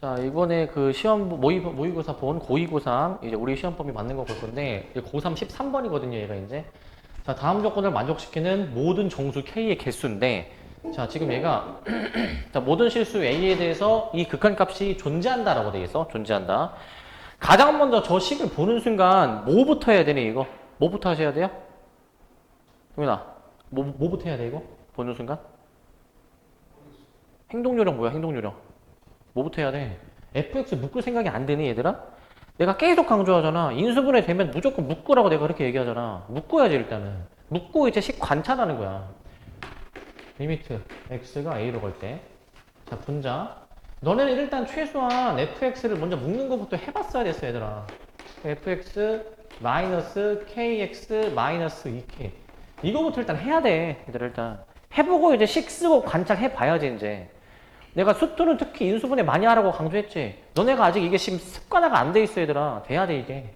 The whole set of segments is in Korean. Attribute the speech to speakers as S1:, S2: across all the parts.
S1: 자, 이번에 그 시험 모의고사 본 고2 고3 이제 우리 시험 범위 맞는 거 볼 건데 고3 13번이거든요, 얘가 이제. 자, 다음 조건을 만족시키는 모든 정수 K의 개수인데 자, 지금 얘가 자, 모든 실수 A에 대해서 이 극한값이 존재한다라고 돼 있어. 존재한다. 가장 먼저 저 식을 보는 순간 뭐부터 해야 되니 이거? 뭐부터 하셔야 돼요? 동민아, 뭐부터 해야 돼 이거? 보는 순간? 행동요령 뭐야, 행동요령? 뭐부터 해야 돼? fx 묶을 생각이 안 되니 얘들아? 내가 계속 강조하잖아. 인수분해 되면 무조건 묶으라고 내가 그렇게 얘기하잖아. 묶어야지 일단은. 묶고 이제 식 관찰하는 거야. 리미트 x가 a로 걸 때. 자, 분자. 너네는 일단 최소한 fx를 먼저 묶는 것부터 해봤어야 됐어 얘들아. fx 마이너스 kx 마이너스 2k. 이거부터 일단 해야 돼 얘들아. 일단 해보고 이제 식 쓰고 관찰해봐야지 이제. 내가 수투는 특히 인수분해 많이 하라고 강조했지. 너네가 아직 이게 지금 습관화가 안 돼 있어 얘들아. 돼야 돼 이게.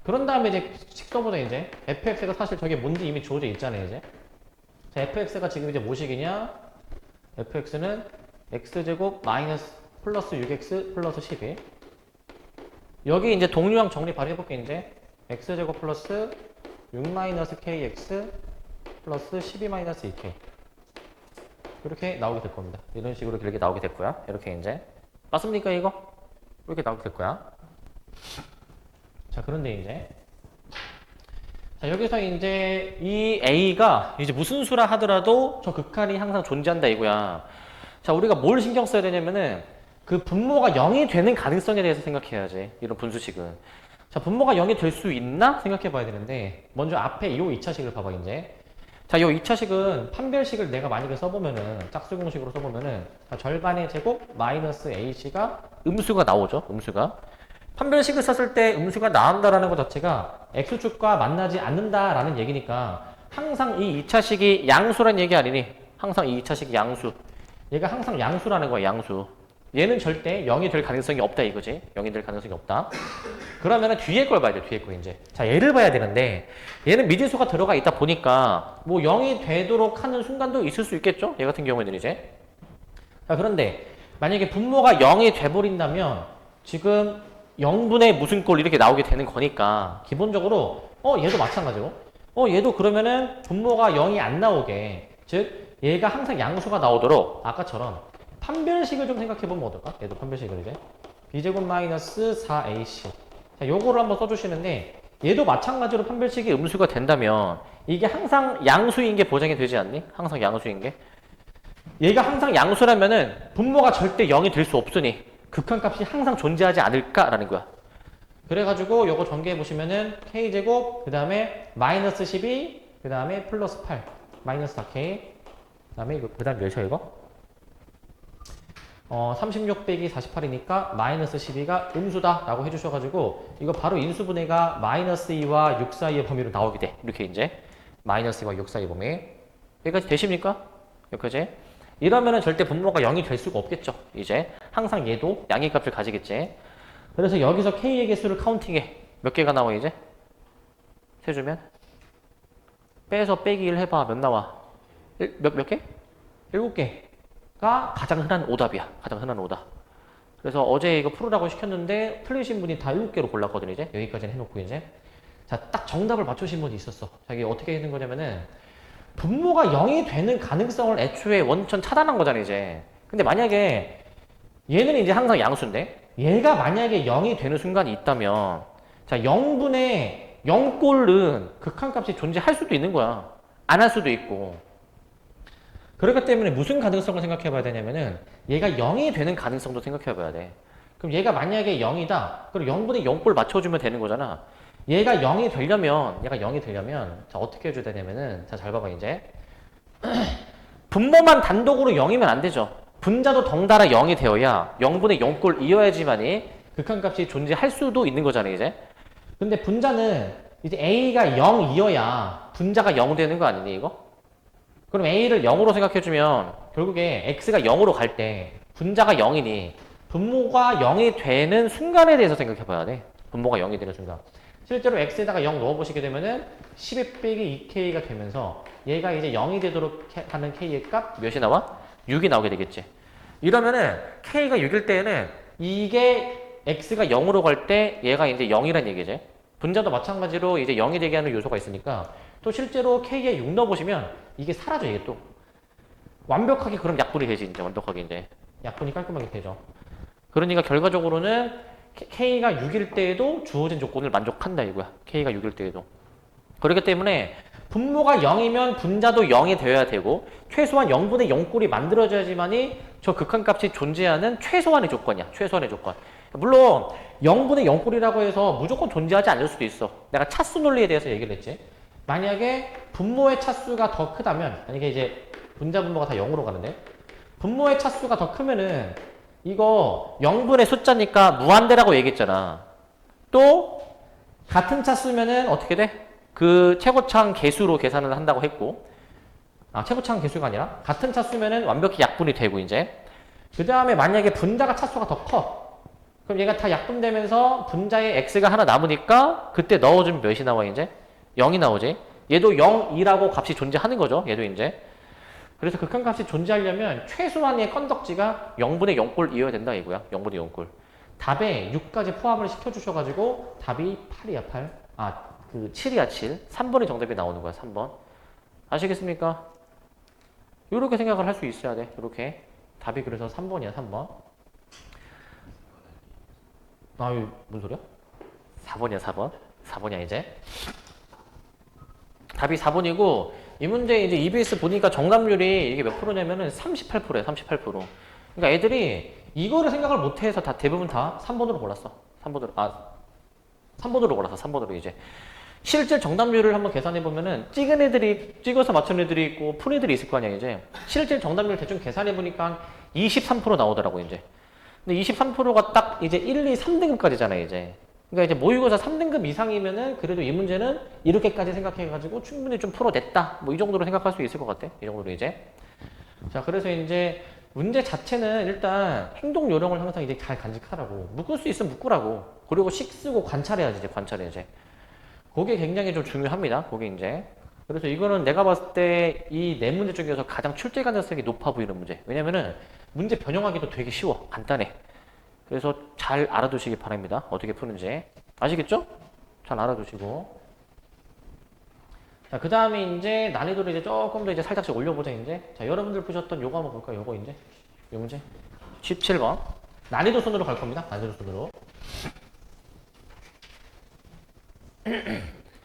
S1: 그런 다음에 이제 식 써보자 이제. fx가 사실 저게 뭔지 이미 주어져 있잖아 이제. 자, fx가 지금 이제 뭐식이냐? fx는 x제곱 마이너스 플러스 6x 플러스 12. 여기 이제 동류항 정리 바로 해볼게 이제. x제곱 플러스 6 마이너스 kx 플러스 12 마이너스 2k. 이렇게 나오게 될 겁니다. 이런 식으로 길게 나오게 됐고요. 이렇게 이제. 맞습니까, 이거? 이렇게 나오게 될 거야. 자, 그런데 이제. 자, 여기서 이제 이 A가 이제 무슨 수라 하더라도 저 극한이 항상 존재한다 이거야. 자, 우리가 뭘 신경 써야 되냐면은 그 분모가 0이 되는 가능성에 대해서 생각해야지. 이런 분수식은. 자, 분모가 0이 될 수 있나? 생각해 봐야 되는데 먼저 앞에 이 2차식을 봐봐, 이제. 자, 이 2차식은 판별식을 내가 만약에 써보면은 짝수공식으로 써보면은 자, 절반의 제곱 마이너스 AC가 음수가 나오죠. 음수가. 판별식을 썼을 때 음수가 나온다라는 것 자체가 X축과 만나지 않는다라는 얘기니까 항상 이 2차식이 양수란 얘기 아니니? 항상 이 2차식이 양수. 얘가 항상 양수라는 거야, 양수. 얘는 절대 0이 될 가능성이 없다 이거지. 0이 될 가능성이 없다. 그러면은 뒤에 걸 봐야 돼, 뒤에 거 이제. 자, 얘를 봐야 되는데 얘는 미지수가 들어가 있다 보니까 뭐 0이 되도록 하는 순간도 있을 수 있겠죠? 얘 같은 경우에는 이제. 자, 그런데 만약에 분모가 0이 돼버린다면 지금 0분의 무슨 꼴 이렇게 나오게 되는 거니까 기본적으로 얘도 마찬가지고 얘도 그러면은 분모가 0이 안 나오게 즉 얘가 항상 양수가 나오도록 아까처럼 판별식을 좀 생각해보면 어떨까? 얘도 판별식을 이제 b제곱 마이너스 4ac. 자, 요거를 한번 써주시는데 얘도 마찬가지로 판별식이 음수가 된다면 이게 항상 양수인 게 보장이 되지 않니? 항상 양수인 게. 얘가 항상 양수라면은 분모가 절대 0이 될 수 없으니 극한값이 항상 존재하지 않을까라는 거야. 그래가지고 요거 전개해보시면은 k제곱 그 다음에 마이너스 12 그 다음에 플러스 8 마이너스 4k 그 다음에 이거 그 다음 몇이야 이거? 36 빼기 48이니까 마이너스 12가 음수다 라고 해주셔가지고 이거 바로 인수분해가 마이너스 2와 6 사이의 범위로 나오게 돼. 이렇게 이제 마이너스 2와 6 사이의 범위. 여기까지 되십니까? 여기까지. 이러면은 절대 분모가 0이 될 수가 없겠죠. 이제 항상 얘도 양의 값을 가지겠지. 그래서 여기서 k의 개수를 카운팅해. 몇 개가 나와 이제? 세주면? 빼서 빼기 1 해봐. 몇 나와? 몇 개? 7개가 가장 흔한 오답이야. 가장 흔한 오답. 그래서 어제 이거 풀으라고 시켰는데 틀리신 분이 다 7개로 골랐거든 이제. 여기까지는 해놓고 이제. 자, 딱 정답을 맞추신 분이 있었어. 자, 이게 어떻게 되는 거냐면은 분모가 0이 되는 가능성을 애초에 원천 차단한 거잖아 이제. 근데 만약에 얘는 이제 항상 양수인데 얘가 만약에 0이 되는 순간이 있다면 자, 0분의 0꼴은 극한값이 존재할 수도 있는 거야. 안 할 수도 있고. 그렇기 때문에 무슨 가능성을 생각해 봐야 되냐면은 얘가 0이 되는 가능성도 생각해 봐야 돼. 그럼 얘가 만약에 0이다. 그럼 0분의 0꼴 맞춰주면 되는 거잖아. 얘가 0이 되려면 자, 어떻게 해줘야 되냐면은 자, 잘 봐봐 이제. 분모만 단독으로 0이면 안 되죠. 분자도 덩달아 0이 되어야 0분의 0꼴 이어야지만이 극한값이 존재할 수도 있는 거잖아요 이제. 근데 분자는 이제 a가 0이어야 분자가 0 되는 거 아니니 이거? 그럼 a를 0으로 생각해주면 결국에 x가 0으로 갈 때 분자가 0이니 분모가 0이 되는 순간에 대해서 생각해 봐야 돼. 분모가 0이 되는 순간. 실제로 x에다가 0 넣어보시게 되면은 12 빼기 2k가 되면서 얘가 이제 0이 되도록 하는 k의 값 몇이 나와? 6이 나오게 되겠지. 이러면은 k가 6일 때에는 이게 x가 0으로 갈 때 얘가 이제 0이란 얘기지. 분자도 마찬가지로 이제 0이 되게 하는 요소가 있으니까 또 실제로 k에 6 넣어보시면 이게 사라져, 이게 또. 완벽하게 그럼 약분이 되지, 이제 완벽하게 이제. 약분이 깔끔하게 되죠. 그러니까 결과적으로는 k가 6일 때에도 주어진 조건을 만족한다 이거야. k가 6일 때에도. 그렇기 때문에 분모가 0이면 분자도 0이 되어야 되고 최소한 0분의 0꼴이 만들어져야지만이 저 극한값이 존재하는 최소한의 조건이야. 최소한의 조건. 물론 0분의 0꼴이라고 해서 무조건 존재하지 않을 수도 있어. 내가 차수 논리에 대해서 얘기를 했지. 만약에 분모의 차수가 더 크다면, 만약에 이제 분자 분모가 다 0으로 가는데 분모의 차수가 더 크면은 이거 0분의 숫자니까 무한대라고 얘기했잖아. 또 같은 차수면은 어떻게 돼? 그 최고차항 개수로 계산을 한다고 했고, 최고차항 개수가 아니라 같은 차수면은 완벽히 약분이 되고 이제 그 다음에 만약에 분자가 차수가 더 커. 그럼 얘가 다 약분되면서 분자에 x가 하나 남으니까 그때 넣어주면 몇이 나와 이제? 0이 나오지. 얘도 0, 2라고 값이 존재하는 거죠. 얘도 이제. 그래서 극한값이 존재하려면 최소한의 건덕지가 0분의 0꼴이어야 된다 이거야. 0분의 0꼴. 답에 6까지 포함을 시켜주셔가지고 답이 8이야 8. 7이야 7. 3번의 정답이 나오는 거야 3번. 아시겠습니까? 이렇게 생각을 할 수 있어야 돼. 이렇게. 답이 그래서 3번이야 3번. 이거 뭔 소리야? 4번이야 4번. 4번이야 이제. 답이 4번이고 이 문제 이제 EBS 보니까 정답률이 이게 몇 프로냐면은 38%야 38%. 그러니까 애들이 이거를 생각을 못해서 다 대부분 다 3번으로 골랐어. 3번으로 골랐어. 3번으로 이제. 실제 정답률을 한번 계산해 보면은 찍은 애들이 찍어서 맞춘 애들이 있고 푼 애들이 있을 거 아니야 이제. 실제 정답률 대충 계산해 보니까 23% 나오더라고 이제. 근데 23%가 딱 이제 1, 2, 3등급까지잖아 이제. 그러니까 이제 모의고사 3등급 이상이면은 그래도 이 문제는 이렇게까지 생각해가지고 충분히 좀 풀어냈다. 뭐 이 정도로 생각할 수 있을 것 같아. 이 정도로 이제. 자, 그래서 이제 문제 자체는 일단 행동 요령을 항상 이제 잘 간직하라고. 묶을 수 있으면 묶으라고. 그리고 식 쓰고 관찰해야지 이제 관찰해야지. 그게 굉장히 좀 중요합니다. 그게 이제. 그래서 이거는 내가 봤을 때 이 네 문제 중에서 가장 출제 가능성이 높아 보이는 문제. 왜냐면은 문제 변형하기도 되게 쉬워. 간단해. 그래서 잘 알아두시기 바랍니다. 어떻게 푸는지. 아시겠죠? 잘 알아두시고. 자, 그 다음에 이제 난이도를 이제 조금 더 이제 살짝씩 올려보자, 이제. 자, 여러분들 푸셨던 요거 한번 볼까요? 요거 이제. 요 문제. 17번. 난이도 순으로 갈 겁니다. 난이도 순으로.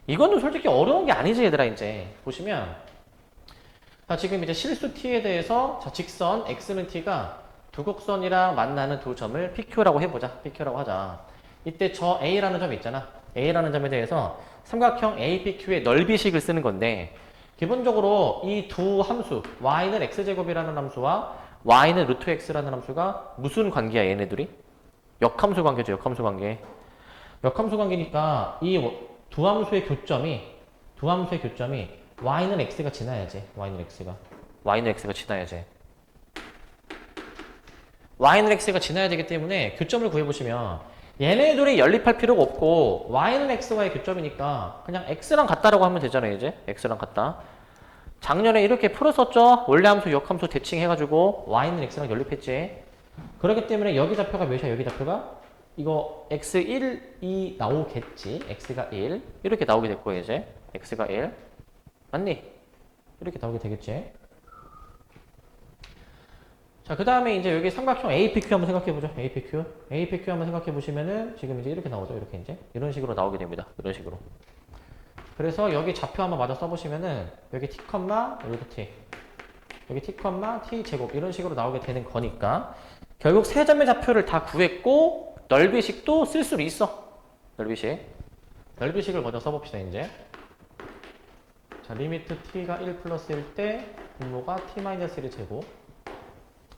S1: 이거는 솔직히 어려운 게 아니지, 얘들아, 이제. 보시면. 자, 지금 이제 실수 t에 대해서, 자, 직선 x는 t가 두 곡선이랑 만나는 두 점을 PQ라고 해보자. PQ라고 하자. 이때 저 A라는 점이 있잖아. A라는 점에 대해서 삼각형 APQ의 넓이식을 쓰는 건데 기본적으로 이 두 함수 y는 x제곱이라는 함수와 y는 루트 x라는 함수가 무슨 관계야 얘네들이? 역함수 관계죠. 역함수 관계. 역함수 관계니까 이 두 함수의 교점이 y는 x가 지나야지. y는 x가 지나야지. y는 x가 지나야 되기 때문에 교점을 구해보시면 얘네들이 연립할 필요가 없고 y는 x와의 교점이니까 그냥 x랑 같다라고 하면 되잖아요. 이제 x랑 같다. 작년에 이렇게 풀었었죠. 원래함수 역함수 대칭해가지고 y는 x랑 연립했지. 그렇기 때문에 여기 좌표가 몇이야? 여기 좌표가 이거 x1이 나오겠지. x가 1 이렇게 나오게 될 거예요. 이제 x가 1 맞니? 이렇게 나오게 되겠지. 자, 그 다음에 이제 여기 삼각형 APQ 한번 생각해보죠. APQ 한번 생각해보시면은 지금 이제 이렇게 나오죠. 이렇게 이제. 이런 식으로 나오게 됩니다. 이런 식으로. 그래서 여기 좌표 한번 마저 써보시면은 여기 t, 여기 t. 여기 t, t 제곱. 이런 식으로 나오게 되는 거니까 결국 세 점의 좌표를 다 구했고 넓이식도 쓸 수는 있어. 넓이식을 먼저 써봅시다, 이제. 자, 리미트 t가 1 플러스 1 때 분모가 t 마이너스 1의 제곱.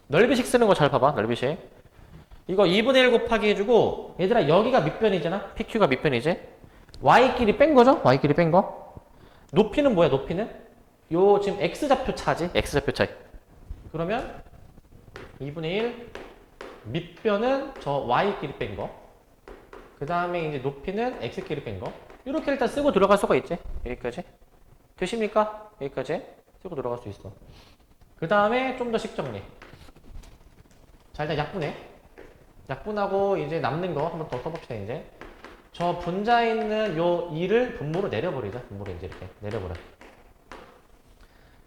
S1: 넓이식 쓰는 거 잘 봐봐. 넓이식. 이거 2분의 1 곱하기 해주고 얘들아 여기가 밑변이잖아. PQ가 밑변이지. Y끼리 뺀 거죠. Y끼리 뺀 거. 높이는 뭐야? 높이는? 요 지금 X좌표 차지. X좌표 차이. 그러면 2분의 1 밑변은 저 Y끼리 뺀 거. 그 다음에 이제 높이는 X끼리 뺀 거. 이렇게 일단 쓰고 들어갈 수가 있지. 여기까지. 되십니까? 여기까지 쓰고 들어갈 수 있어. 그 다음에 좀 더 식정리. 자, 일단 약분해. 약분하고 이제 남는 거 한번 더 써봅시다, 이제. 저 분자에 있는 요 2를 분모로 내려버리자. 분모로 이제 이렇게 내려버려.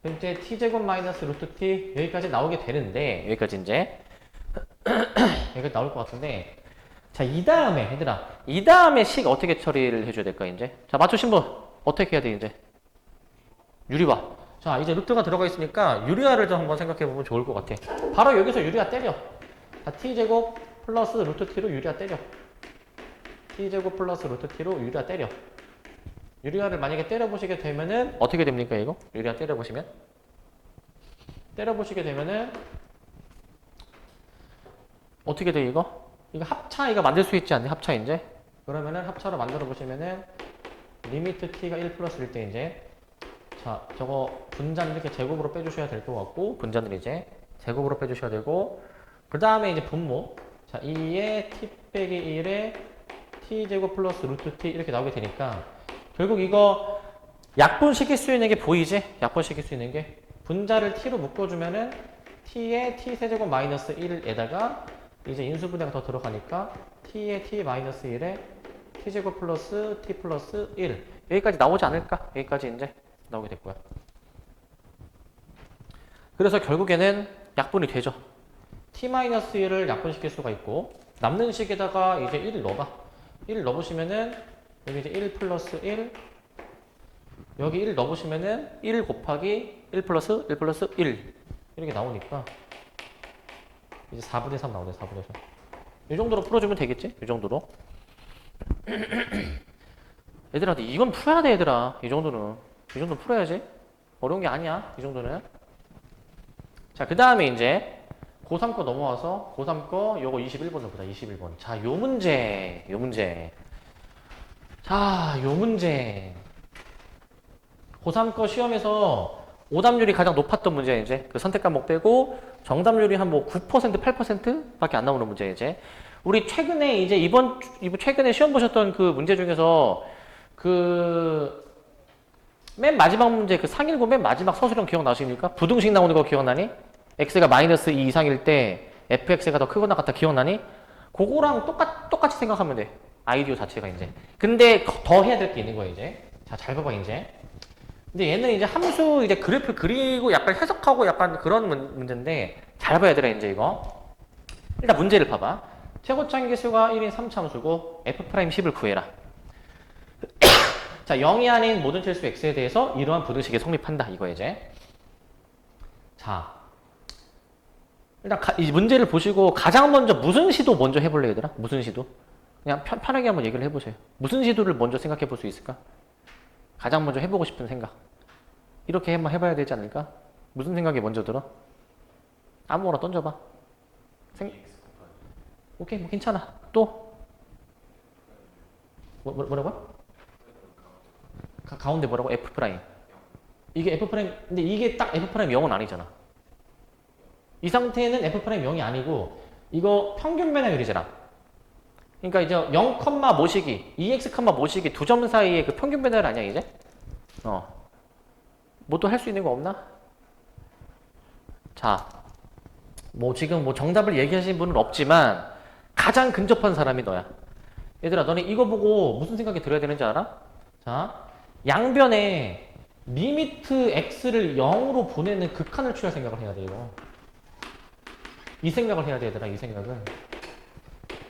S1: 그럼 이제 t제곱 마이너스 루트 t 여기까지 나오게 되는데, 여기까지 이제. 여기까지 나올 것 같은데. 자, 이 다음에, 얘들아. 이 다음에 식 어떻게 처리를 해줘야 될까, 이제? 자, 맞추신 분. 어떻게 해야 돼, 이제? 유리화. 자, 이제 루트가 들어가 있으니까 유리화를 좀 한번 생각해 보면 좋을 것 같아. 바로 여기서 유리화 때려. 자, t제곱 플러스 루트 t로 유리화 때려. t제곱 플러스 루트 t로 유리화 때려. 유리화를 만약에 때려보시게 되면은 어떻게 됩니까, 이거? 유리화 때려보시면? 때려보시게 되면은 어떻게 돼, 이거? 이거 합차, 이거 만들 수 있지 않니? 합차, 이제? 그러면은 합차로 만들어 보시면은 리미트 t가 1 플러스 1 때 이제 자, 저거 분자는 이렇게 제곱으로 빼주셔야 될 것 같고, 분자는 이제 제곱으로 빼주셔야 되고, 그 다음에 이제 분모. 자, 2에 t 빼기 1에 t제곱 플러스 루트 t 이렇게 나오게 되니까, 결국 이거 약분시킬 수 있는 게 보이지? 약분시킬 수 있는 게. 분자를 t로 묶어주면은 t에 t 세제곱 마이너스 1에다가 이제 인수분해가 더 들어가니까 t에 t 마이너스 1에 t제곱 플러스 t 플러스 1. 여기까지 나오지 않을까? 여기까지 이제. 나오게 됐고요. 그래서 결국에는 약분이 되죠. t-1을 약분시킬 수가 있고 남는 식에다가 이제 1을 넣어봐. 1을 넣어보시면은 여기 이제 1 플러스 1 여기 1 넣어보시면은 1 곱하기 1 플러스 1 플러스 1 이렇게 나오니까 이제 4분의 3 나오네. 4분의 3. 이 정도로 풀어주면 되겠지? 이 정도로. 얘들아 이건 풀어야 돼. 얘들아 이 정도는 풀어야지. 어려운 게 아니야. 이 정도는. 자, 그 다음에 이제 고3 거 넘어와서 고3 거 요거 21번을 보자. 21번. 자, 요 문제. 자, 요 문제. 고3 거 시험에서 오답률이 가장 높았던 문제 이제 그 선택 과목 빼고 정답률이 한 뭐 9% 8%밖에 안 나오는 문제 이제. 우리 최근에 이제 이번 최근에 시험 보셨던 그 문제 중에서 그 맨 마지막 문제 그 상일고 맨 마지막 서술형 기억나십니까? 부등식 나오는 거 기억나니? x가 마이너스 2 이상일 때 fx가 더 크거나 같다 기억나니? 그거랑 똑같이 생각하면 돼. 아이디어 자체가 이제. 근데 더 해야 될 게 있는 거야 이제. 자, 잘 봐봐 이제. 근데 얘는 이제 함수 이제 그래프 그리고 약간 해석하고 약간 그런 문제인데 잘 봐야 되라 이제 이거. 일단 문제를 봐봐. 최고차항계수가 1인 3차함수고 f'10을 구해라. 자, 0이 아닌 모든 실수 x에 대해서 이러한 부등식이 성립한다. 이거 이제. 자, 일단 이 문제를 보시고 가장 먼저 무슨 시도 먼저 해볼래 얘들아? 무슨 시도? 그냥 편하게 한번 얘기를 해보세요. 무슨 시도를 먼저 생각해 볼 수 있을까? 가장 먼저 해보고 싶은 생각. 이렇게 한번 해봐야 되지 않을까? 무슨 생각이 먼저 들어? 아무거나 던져봐. 오케이, 뭐 괜찮아. 또? 뭐라고? 가운데 뭐라고? F 프라임. 이게 F 프라임, 근데 이게 딱 F 프라임 0은 아니잖아. 이 상태는 F 프라임 0이 아니고, 이거 평균 변화율이잖아. 그러니까 이제 0, 모시기, 2x, 모시기 두 점 사이에 그 평균 변화율 아니야, 이제? 뭐 또 할 수 있는 거 없나? 자, 뭐 지금 뭐 정답을 얘기하신 분은 없지만, 가장 근접한 사람이 너야. 얘들아, 너네 이거 보고 무슨 생각이 들어야 되는지 알아? 자, 양변에 리미트 x를 0으로 보내는 극한을 취할 생각을 해야 돼, 이거. 이 생각을 해야 돼, 얘들아, 이 생각을.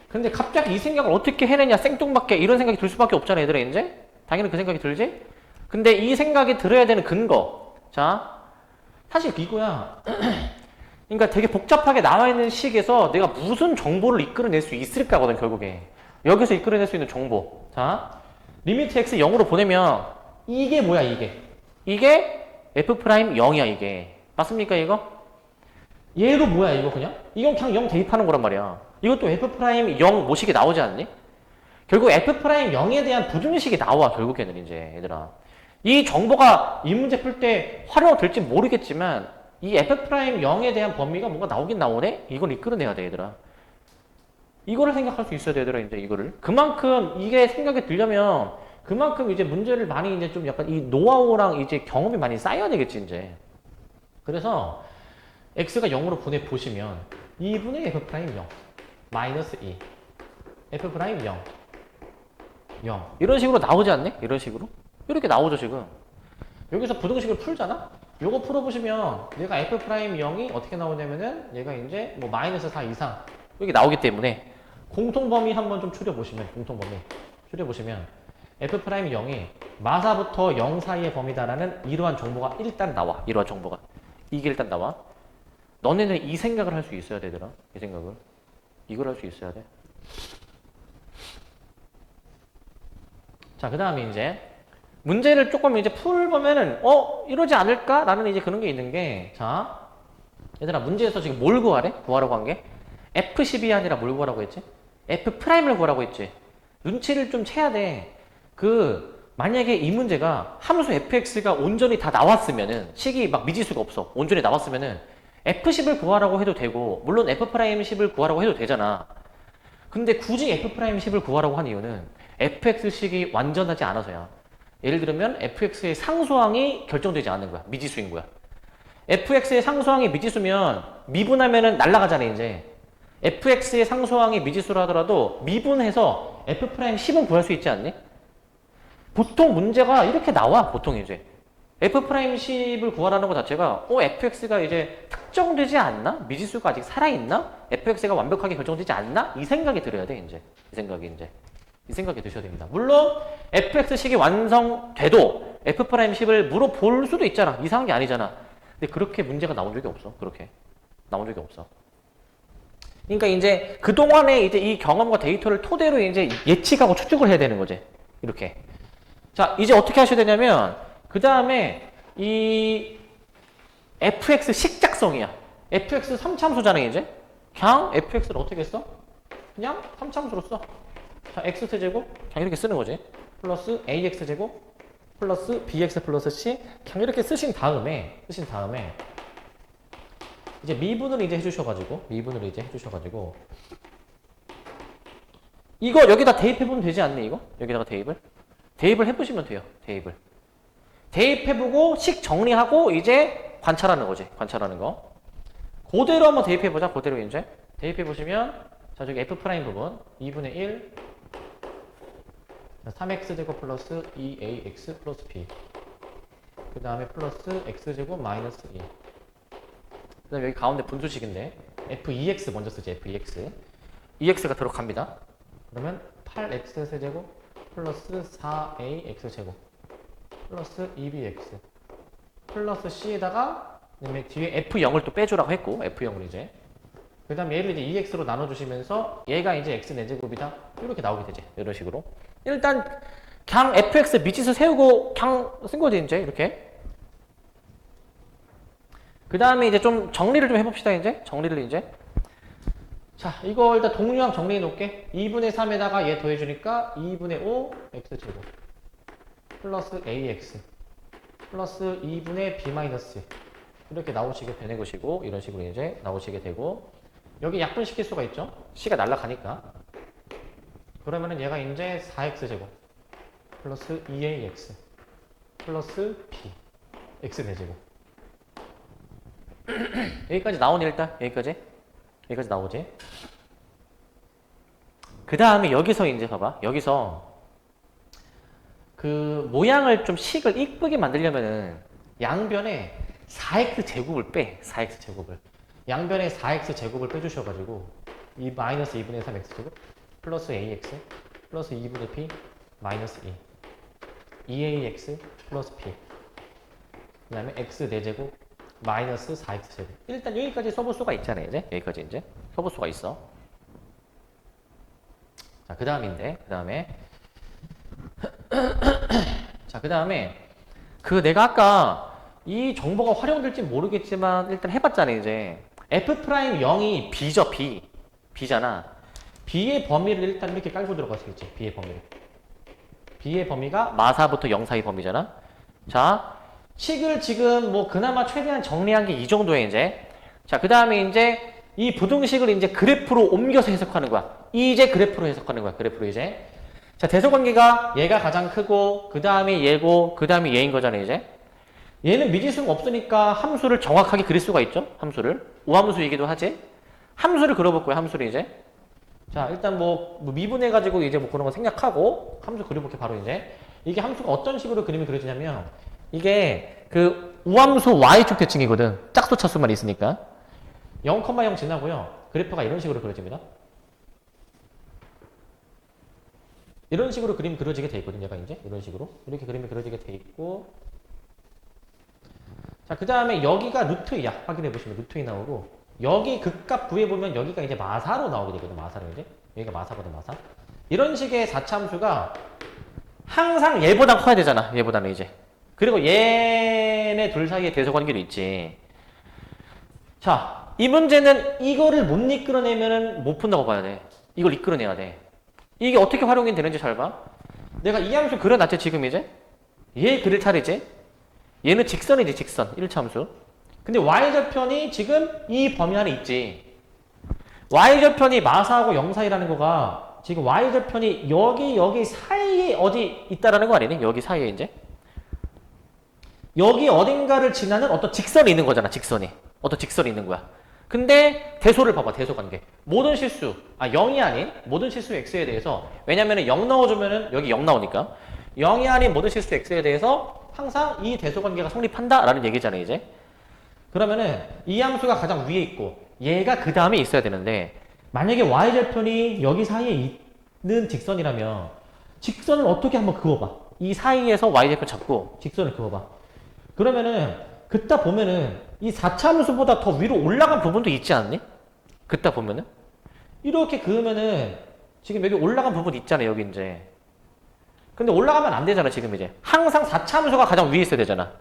S1: 근데 갑자기 이 생각을 어떻게 해내냐, 생뚱맞게 이런 생각이 들 수밖에 없잖아, 얘들아, 이제? 당연히 그 생각이 들지? 근데 이 생각이 들어야 되는 근거. 자, 사실 이거야. 그러니까 되게 복잡하게 나와 있는 식에서 내가 무슨 정보를 이끌어낼 수 있을까거든, 결국에. 여기서 이끌어낼 수 있는 정보. 자, 리미트 x 0으로 보내면 이게 뭐야, 이게? 이게 f'0이야, 이게. 맞습니까, 이거? 얘도 뭐야, 이거 그냥? 이건 그냥 0 대입하는 거란 말이야. 이것도 f'0 모식이 나오지 않니? 결국 f'0에 대한 부등식이 나와, 결국에는 이제, 얘들아. 이 정보가 이 문제 풀 때 활용될지 모르겠지만 이 f'0에 대한 범위가 뭔가 나오긴 나오네? 이걸 이끌어내야 돼, 얘들아. 이거를 생각할 수 있어야 돼, 얘들아, 이제 이거를. 그만큼 이게 생각이 들려면 그만큼 이제 문제를 많이 이제 좀 약간 이 노하우랑 이제 경험이 많이 쌓여야 되겠지, 이제. 그래서 x가 0으로 보내보시면 2분의 f'0. 마이너스 2. f 프라임 0. 0. 이런 식으로 나오지 않니? 이런 식으로? 이렇게 나오죠, 지금. 여기서 부등식을 풀잖아? 요거 풀어보시면 얘가 f 프라임 0이 어떻게 나오냐면은 얘가 이제 뭐 마이너스 4 이상 이렇게 나오기 때문에 공통범위 한번 좀 추려보시면 공통범위 추려보시면 f 프라임 0이 마사부터 0 사이의 범위다라는 이러한 정보가 일단 나와. 이러한 정보가. 이게 일단 나와. 너네는 이 생각을 할 수 있어야 되더라. 이 생각을. 이걸 할 수 있어야 돼. 자, 그 다음에 이제 문제를 조금 이제 풀보면은 이러지 않을까라는 이제 그런 게 있는 게, 자, 얘들아 문제에서 지금 뭘 구하래? 구하라고 한 게 F12이 아니라 뭘 구하라고 했지? F 프라임을 구하라고 했지. 눈치를 좀 채야 돼. 만약에 이 문제가 함수 fx가 온전히 다 나왔으면은, 식이 막 미지수가 없어. 온전히 나왔으면은 f10을 구하라고 해도 되고, 물론 f'10을 구하라고 해도 되잖아. 근데 굳이 f'10을 구하라고 한 이유는 fx식이 완전하지 않아서야. 예를 들면 fx의 상수항이 결정되지 않는 거야. 미지수인 거야. fx의 상수항이 미지수면 미분하면은 날아가잖아, 이제. fx의 상수항이 미지수라 하더라도 미분해서 f'10은 구할 수 있지 않니? 보통 문제가 이렇게 나와, 보통 이제. f'10을 구하라는 것 자체가, fx가 이제 특정되지 않나? 미지수가 아직 살아있나? fx가 완벽하게 결정되지 않나? 이 생각이 들어야 돼, 이제. 이 생각이 드셔야 됩니다. 물론, fx식이 완성돼도 f'10을 물어볼 수도 있잖아. 이상한 게 아니잖아. 근데 그렇게 문제가 나온 적이 없어. 그렇게. 나온 적이 없어. 그러니까 이제 그동안에 이제 이 경험과 데이터를 토대로 이제 예측하고 추측을 해야 되는 거지. 이렇게. 자, 이제 어떻게 하셔야 되냐면, 그 다음에 이 fx 식작성이야. fx 3참수잖아, 이제. 그냥 fx를 어떻게 써? 그냥 3참수로 써. 자, x제곱, 그냥 이렇게 쓰는 거지. 플러스 ax제곱, 플러스 bx 플러스 c. 그냥 이렇게 쓰신 다음에, 이제 미분을 이제 해주셔가지고, 이거 여기다 대입해보면 되지 않니, 이거? 여기다가 대입을 해보시면 돼요. 대입해보고 식 정리하고 이제 관찰하는 거지. 관찰하는 거. 그대로 한번 대입해보자. 그대로 이제 대입해보시면, 자, 저기 f 프라임 부분 2분의 1 3x제곱 플러스 2ax 플러스 b, 그 다음에 플러스 x제곱 마이너스 2, 그 다음에 여기 가운데 분수식인데 f2x 먼저 쓰지. f2x 2x가 들어갑니다. 그러면 8x 세제곱 플러스 4ax제곱 플러스 2bx 플러스 c에다가 그다음에 뒤에 f0을 또 빼주라고 했고, f0을 이제 그 다음에 얘를 이제 2x로 나눠주시면서 얘가 이제 x 4제곱이다 이렇게 나오게 되지. 이런 식으로 일단 그냥 fx 미지수 세우고 그냥 쓴 거지, 이제 이렇게. 그 다음에 이제 좀 정리를 좀 해봅시다. 이제 자, 이거 일단 동류항 정리해 놓을게. 2분의 3에다가 얘 더해주니까 2분의 5 x제곱 플러스 ax 플러스 2분의 b 마이너스 이렇게 나오시게 되는 것이고, 이런 식으로 이제 나오시게 되고, 여기 약분시킬 수가 있죠. c가 날라가니까. 그러면은 얘가 이제 4x제곱 플러스 2ax 플러스 b x 4제곱 여기까지 나오니, 일단 여기까지 나오지. 그 다음에 여기서 이제 봐봐. 여기서 그 모양을 좀 식을 이쁘게 만들려면은 양변에 4x 제곱을 빼. 4x 제곱을. 양변에 4x 제곱을 빼주셔가지고 이 마이너스 2분의 3x 제곱 플러스 ax 플러스 2분의 b 마이너스 2 2ax 플러스 b 그 다음에 x 4제곱 마이너스 4x 제곱. 일단 여기까지 써볼 수가 있잖아요. 이제 여기까지 이제 써볼 수가 있어. 자, 그 다음인데, 자, 그 다음에 내가 아까 이 정보가 활용될지 모르겠지만 일단 해봤잖아. 이제 f'0이 b죠. b잖아. b의 범위를 일단 이렇게 깔고 들어갔겠지. b의 범위가 마사부터 0 사이 범위잖아. 자, 식을 지금 뭐 그나마 최대한 정리한 게 이 정도에 이제. 자, 그 다음에 이제 이 부등식을 이제 그래프로 옮겨서 해석하는 거야. 이제 그래프로 해석하는 거야. 그래프로 이제. 자, 대소관계가 얘가 가장 크고, 그 다음에 얘고, 그 다음에 얘인 거잖아요, 이제. 얘는 미지수가 없으니까 함수를 정확하게 그릴 수가 있죠. 함수를. 우함수이기도 하지. 함수를 그려볼 거야, 함수를 이제. 자, 일단 뭐 미분해가지고 이제 뭐 그런 거 생략하고 함수 그려볼게 바로 이제. 이게 함수가 어떤 식으로 그림이 그려지냐면 이게 그 우함수 y축 대칭이거든. 짝수 차수만 있으니까. 0,0 지나고요. 그래프가 이런 식으로 그려집니다. 이런 식으로 그림이 그려지게 돼 있거든. 얘가 이제 이런 식으로 이렇게 그림이 그려지게 돼 있고. 자, 그 다음에 여기가 루트야. 확인해 보시면 루트이 나오고 여기 극값 구해보면 여기가 이제 마사로 나오게 되거든. 마사로 이제 여기가 마사거든. 마사. 이런 식의 4차 함수가 항상 얘보다 커야 되잖아. 얘보다는 이제. 그리고 얘네 둘 사이에 대소관계도 있지. 자, 이 문제는 이거를 못 이끌어내면은 못 푼다고 봐야 돼. 이걸 이끌어내야 돼. 이게 어떻게 활용이 되는지 잘 봐. 내가 이 함수 그려놨지 지금 이제. 얘 그릴 차례지. 얘는 직선이지 직선. 1차 함수. 근데 y절편이 지금 이 범위 안에 있지. y절편이 마사하고 0 사이라는 거가 지금 y절편이 여기 사이에 어디 있다라는 거 아니니? 여기 사이에 이제. 여기 어딘가를 지나는 어떤 직선이 있는 거잖아. 직선이. 어떤 직선이 있는 거야. 근데 대소를 봐봐. 대소관계. 모든 실수, 0이 아닌 모든 실수 x에 대해서 왜냐면은 0 넣어주면은 여기 0 나오니까 0이 아닌 모든 실수 x에 대해서 항상 이 대소관계가 성립한다라는 얘기잖아 이제. 그러면은 이 함수가 가장 위에 있고 얘가 그 다음에 있어야 되는데 만약에 y절편이 여기 사이에 있는 직선이라면 직선을 어떻게 한번 그어봐. 이 사이에서 y절편 잡고 직선을 그어봐. 그러면은 그따 보면은 이 4차 함수보다 더 위로 올라간 부분도 있지 않니? 그따 보면은 이렇게 그으면은 지금 여기 올라간 부분 있잖아 여기 이제. 근데 올라가면 안 되잖아 지금 이제. 항상 4차 함수가 가장 위에 있어야 되잖아.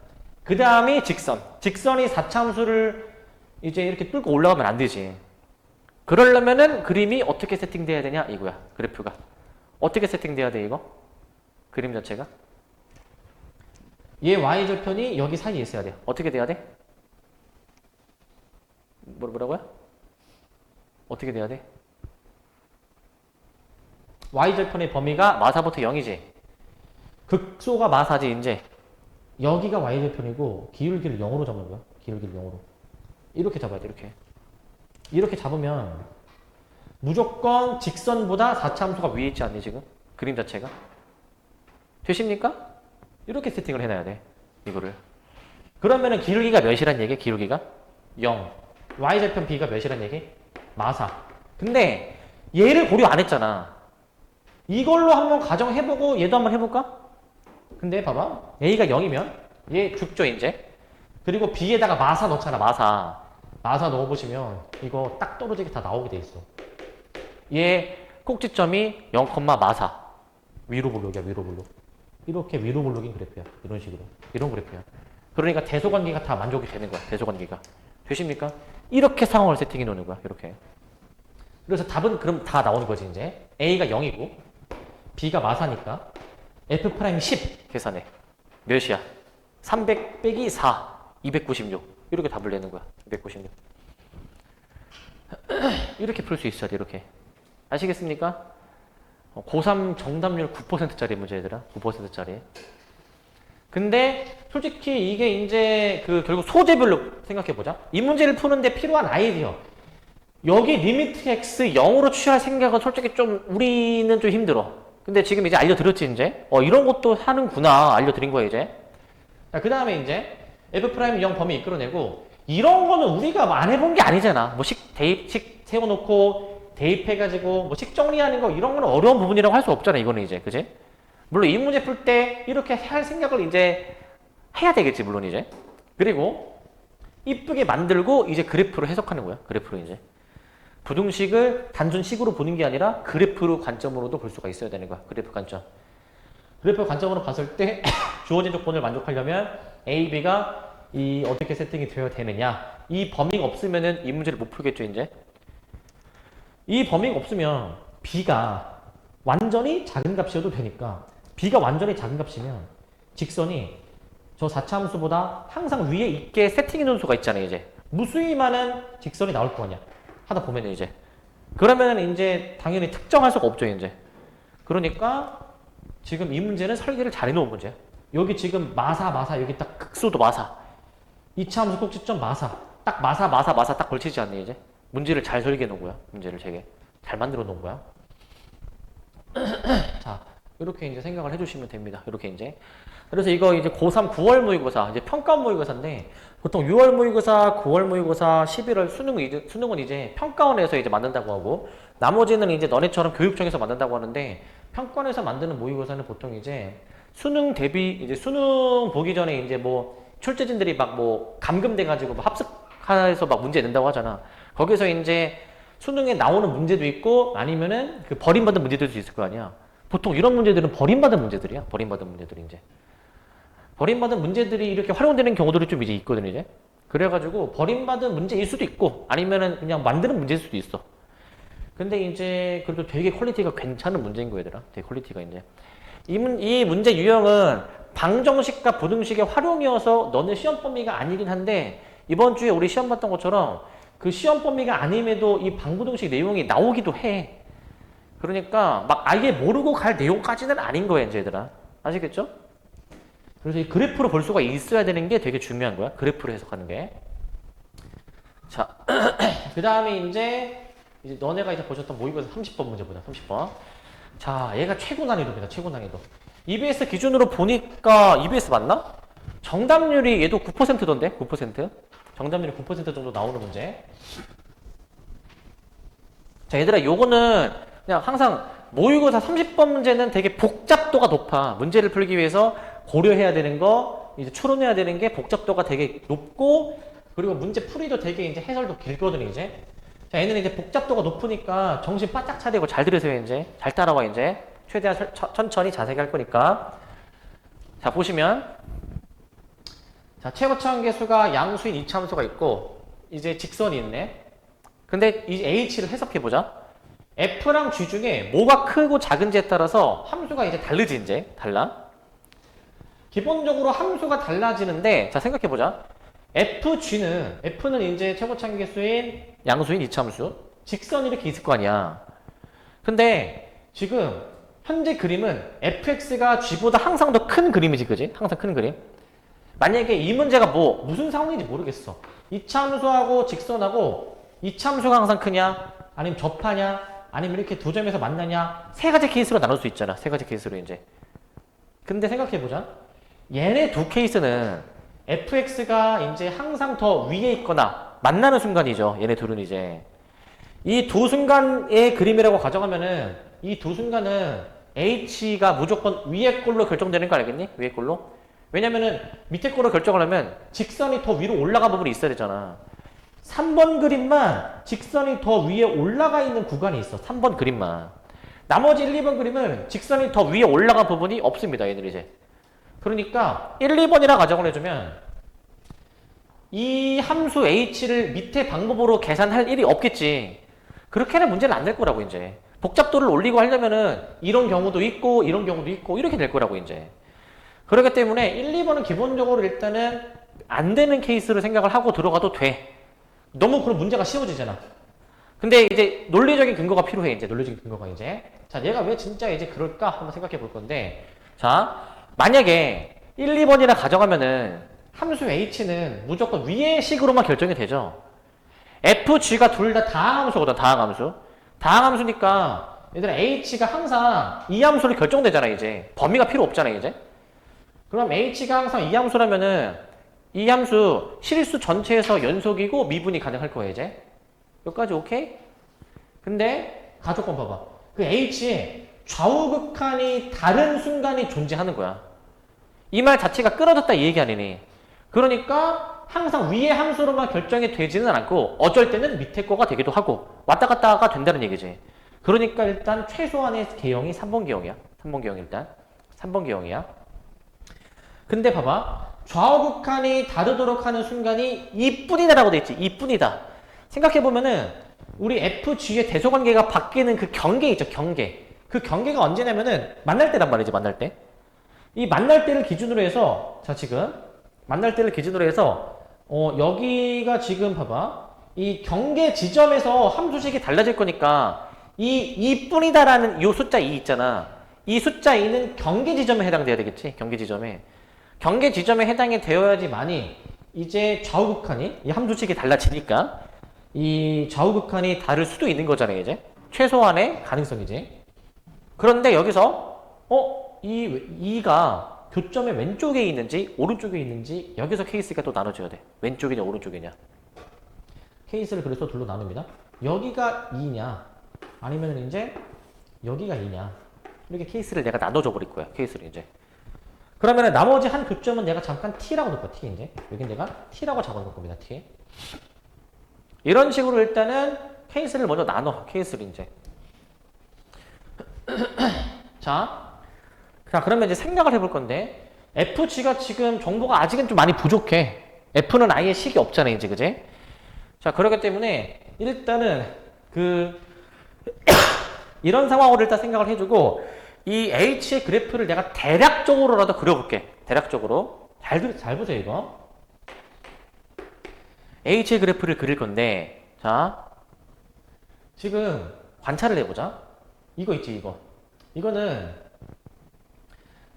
S1: 그 다음이 직선. 직선이 4차 함수를 이제 이렇게 뚫고 올라가면 안 되지. 그러려면은 그림이 어떻게 세팅돼야 되냐 이거야. 그래프가 어떻게 세팅돼야 돼 이거? 그림 자체가 얘 y절편이 여기 사이에 있어야 돼. 어떻게 돼야 돼? 뭐라고요? 어떻게 돼야 돼? y절편의 범위가 마사부터 0이지. 극소가 마사지 이제. 여기가 y절편이고 기울기를 0으로 잡는 거야. 기울기를 0으로. 이렇게 잡아야 돼. 이렇게 잡으면 무조건 직선보다 4차 함수가 위에 있지 않니 지금? 그림 자체가? 되십니까? 이렇게 세팅을 해놔야 돼. 이거를. 그러면은 기울기가 몇이란 얘기? 기울기가? 0. y절편 b가 몇이란 얘기? 마사. 근데 얘를 고려 안 했잖아. 이걸로 한번 가정해보고 얘도 한번 해볼까? 근데 봐봐. a가 0이면 얘 죽죠 이제. 그리고 b에다가 마사 넣잖아. 마사 넣어보시면 이거 딱 떨어지게 다 나오게 돼 있어. 얘 꼭지점이 0, 마사. 위로 볼록이야. 위로 볼록. 이렇게 위로 볼록인 그래프야. 이런 식으로. 이런 그래프야. 그러니까 대소관계가 다 만족이 되는 거야. 대소관계가. 되십니까? 이렇게 상황을 세팅해 놓는 거야. 이렇게. 그래서 답은 그럼 다 나오는 거지 이제. a가 0이고 b가 마사니까 f'10 계산해. 몇이야? 300 빼기 4. 296. 이렇게 답을 내는 거야. 296. 이렇게 풀 수 있어야 돼. 이렇게. 아시겠습니까? 고3 정답률 9%짜리 문제 얘들아. 9%짜리. 근데 솔직히 이게 이제 그 결국 소재별로 생각해보자. 이 문제를 푸는데 필요한 아이디어. 여기 리미트 x 0으로 취할 생각은 솔직히 좀 우리는 좀 힘들어. 근데 지금 이제 알려드렸지 이제. 이런 것도 하는구나. 알려드린 거야 이제. 자, 그 다음에 이제 f'0 범위 이끌어내고 이런 거는 우리가 안 해본 게 아니잖아. 뭐 식 세워놓고 대입해가지고 뭐 식 정리하는 거 이런 거는 어려운 부분이라고 할 수 없잖아. 이거는 이제 그지? 물론 이 문제 풀 때 이렇게 할 생각을 이제 해야 되겠지. 물론 이제. 그리고 이쁘게 만들고 이제 그래프로 해석하는 거야. 그래프로 이제. 부등식을 단순 식으로 보는 게 아니라 그래프로 관점으로도 볼 수가 있어야 되는 거야. 그래프 관점. 그래프 관점으로 봤을 때 주어진 조건을 만족하려면 A, B가 이 어떻게 세팅이 되어야 되느냐. 이 범위가 없으면은 이 문제를 못 풀겠죠, 이제. 이 범위가 없으면 B가 완전히 작은 값이어도 되니까 B가 완전히 작은 값이면 직선이 저 4차 함수보다 항상 위에 있게 세팅해 놓은 수가 있잖아요, 이제. 무수히 많은 직선이 나올 거 아니야. 하다 보면 이제. 그러면은 이제 당연히 특정할 수가 없죠, 이제. 그러니까 지금 이 문제는 설계를 잘 해놓은 문제야. 여기 지금 마사 여기 딱 극소도 마사. 2차 함수 꼭지점 마사. 딱 마사 딱 걸치지 않니 이제. 문제를 잘 설계해 놓은 거야. 문제를 되게. 잘 만들어 놓은 거야. 자, 이렇게 이제 생각을 해주시면 됩니다. 이렇게 이제. 그래서 이거 이제 고3 9월 모의고사, 이제 평가 모의고사인데, 보통 6월 모의고사, 9월 모의고사, 11월 수능은 이제 평가원에서 이제 만든다고 하고, 나머지는 이제 너네처럼 교육청에서 만든다고 하는데, 평가원에서 만드는 모의고사는 보통 이제 수능 대비, 이제 수능 보기 전에 이제 뭐 출제진들이 막 뭐 감금돼가지고 막 합숙해서 막 문제 낸다고 하잖아. 거기서 이제 수능에 나오는 문제도 있고 아니면은 그 버림받은 문제들도 있을 거 아니야. 보통 이런 문제들은 버림받은 문제들이야. 버림받은 문제들이 이제. 버림받은 문제들이 이렇게 활용되는 경우들이 좀 이제 있거든, 이제. 그래가지고 버림받은 문제일 수도 있고 아니면은 그냥 만드는 문제일 수도 있어. 근데 이제 그래도 되게 퀄리티가 괜찮은 문제인 거 얘들아. 되게 퀄리티가 이제. 이 문제 유형은 방정식과 부등식의 활용이어서 너네 시험 범위가 아니긴 한데 이번 주에 우리 시험 봤던 것처럼 그 시험 범위가 아님에도 이 방부등식 내용이 나오기도 해. 그러니까 막 아예 모르고 갈 내용까지는 아닌 거야, 이제 얘들아. 아시겠죠? 그래서 이 그래프로 볼 수가 있어야 되는 게 되게 중요한 거야. 그래프로 해석하는 게. 자, 그 다음에 이제 너네가 이제 보셨던 모의고사 30번 문제 보자. 30번. 자, 얘가 최고 난이도입니다. 최고 난이도. EBS 기준으로 보니까 EBS 맞나? 정답률이 얘도 9%던데? 9%? 정답률이 9% 정도 나오는 문제. 자, 얘들아, 요거는 그냥 항상 모의고사 30번 문제는 되게 복잡도가 높아. 문제를 풀기 위해서 고려해야 되는 거, 이제 추론해야 되는 게 복잡도가 되게 높고, 그리고 문제 풀이도 되게 이제 해설도 길거든, 이제. 자, 얘는 이제 복잡도가 높으니까 정신 바짝 차리고 잘 들으세요, 이제. 잘 따라와, 이제. 최대한 천천히 자세히 할 거니까. 자, 보시면. 자, 최고차원 계수가 양수인 이차함수가 있고, 이제 직선이 있네. 근데 이 H를 해석해보자. F랑 G 중에 뭐가 크고 작은지에 따라서 함수가 이제 다르지, 이제. 달라. 기본적으로 함수가 달라지는데, 자, 생각해보자. F는 이제 최고차원 계수인 양수인 이차함수. 직선이 이렇게 있을 거 아니야. 근데 지금 현재 그림은 fx가 g보다 항상 더 큰 그림이지, 그지? 항상 큰 그림. 만약에 이 문제가 무슨 상황인지 모르겠어. 이차함수하고 직선하고 이차함수가 항상 크냐? 아니면 접하냐? 아니면 이렇게 두 점에서 만나냐? 세 가지 케이스로 나눌 수 있잖아. 세 가지 케이스로 이제. 근데 생각해보자. 얘네 두 케이스는 fx가 이제 항상 더 위에 있거나 만나는 순간이죠. 얘네 둘은 이제. 이 두 순간의 그림이라고 가정하면은 이 두 순간은 h가 무조건 위에 꼴로 결정되는 거 알겠니? 위에 꼴로. 왜냐면은 밑에 꼴로 결정을 하면 직선이 더 위로 올라간 부분이 있어야 되잖아. 3번 그림만 직선이 더 위에 올라가 있는 구간이 있어. 3번 그림만. 나머지 1, 2번 그림은 직선이 더 위에 올라간 부분이 없습니다. 얘들 이제. 그러니까 1, 2번이라 가정을 해주면 이 함수 h를 밑에 방법으로 계산할 일이 없겠지. 그렇게는 문제는 안 될 거라고 이제. 복잡도를 올리고 하려면은 이런 경우도 있고 이런 경우도 있고 이렇게 될 거라고 이제. 그렇기 때문에 1, 2번은 기본적으로 일단은 안 되는 케이스를 생각을 하고 들어가도 돼. 너무 그럼 문제가 쉬워지잖아. 근데 이제 논리적인 근거가 필요해. 이제 논리적인 근거가 이제. 자, 얘가 왜 진짜 이제 그럴까 한번 생각해 볼 건데. 자, 만약에 1, 2번이라 가정하면은 함수 h는 무조건 위의 식으로만 결정이 되죠. f, g가 둘 다 다항함수거든. 다항함수. 다항함수니까 얘들아 h가 항상 이 함수로 결정되잖아. 이제 범위가 필요 없잖아. 이제. 그럼 h가 항상 이 함수라면은 이 함수 실수 전체에서 연속이고 미분이 가능할 거예요. 이제 여기까지 오케이? 근데 가조건 봐봐. 그 h의 좌우극한이 다른 순간이 존재하는 거야. 이 말 자체가 끊어졌다 이 얘기 아니니. 그러니까 항상 위의 함수로만 결정이 되지는 않고 어쩔 때는 밑에 거가 되기도 하고 왔다 갔다가 된다는 얘기지. 그러니까 일단 최소한의 개형이 3번 개형이야. 3번 개형 일단. 3번 개형이야. 근데 봐봐. 좌우극한이 다르도록 하는 순간이 이뿐이다라고 돼 있지. 이뿐이다. 생각해보면은 우리 FG의 대소관계가 바뀌는 그 경계 있죠. 경계. 그 경계가 언제냐면은 만날 때란 말이지. 만날 때. 이 만날 때를 기준으로 해서 자 지금 만날 때를 기준으로 해서 여기가 지금 봐봐. 이 경계 지점에서 함수식이 달라질 거니까 이뿐이다라는 이 숫자 2 있잖아. 이 숫자 2는 경계 지점에 해당돼야 되겠지. 경계 지점에. 경계 지점에 해당이 되어야지만이 이제 좌우극한이 이 함수식이 달라지니까 이 좌우극한이 다를 수도 있는 거잖아요. 이제 최소한의 가능성이지. 그런데 여기서 이 2가 교점의 왼쪽에 있는지 오른쪽에 있는지 여기서 케이스가 또 나눠져야 돼. 왼쪽이냐 오른쪽이냐. 케이스를 그래서 둘로 나눕니다. 여기가 2냐 아니면 이제 여기가 2냐 이렇게 케이스를 내가 나눠줘 버릴 거야. 케이스를 이제. 그러면 나머지 한 교점은 내가 잠깐 T라고 놓을 거야. T 이제. 여긴 내가 T라고 적어놓을 겁니다. T. 이런 식으로 일단은 케이스를 먼저 나눠. 케이스를 이제. 자, 그러면 이제 생각을 해볼 건데 FG가 지금 정보가 아직은 좀 많이 부족해. F는 아예 식이 없잖아 이제 그지? 자, 그렇기 때문에 일단은 이런 상황으로 일단 생각을 해주고 이 H의 그래프를 내가 대략적으로라도 그려볼게. 대략적으로. 잘 보세요 이거. H의 그래프를 그릴 건데 자 지금 관찰을 해보자. 이거 있지 이거. 이거는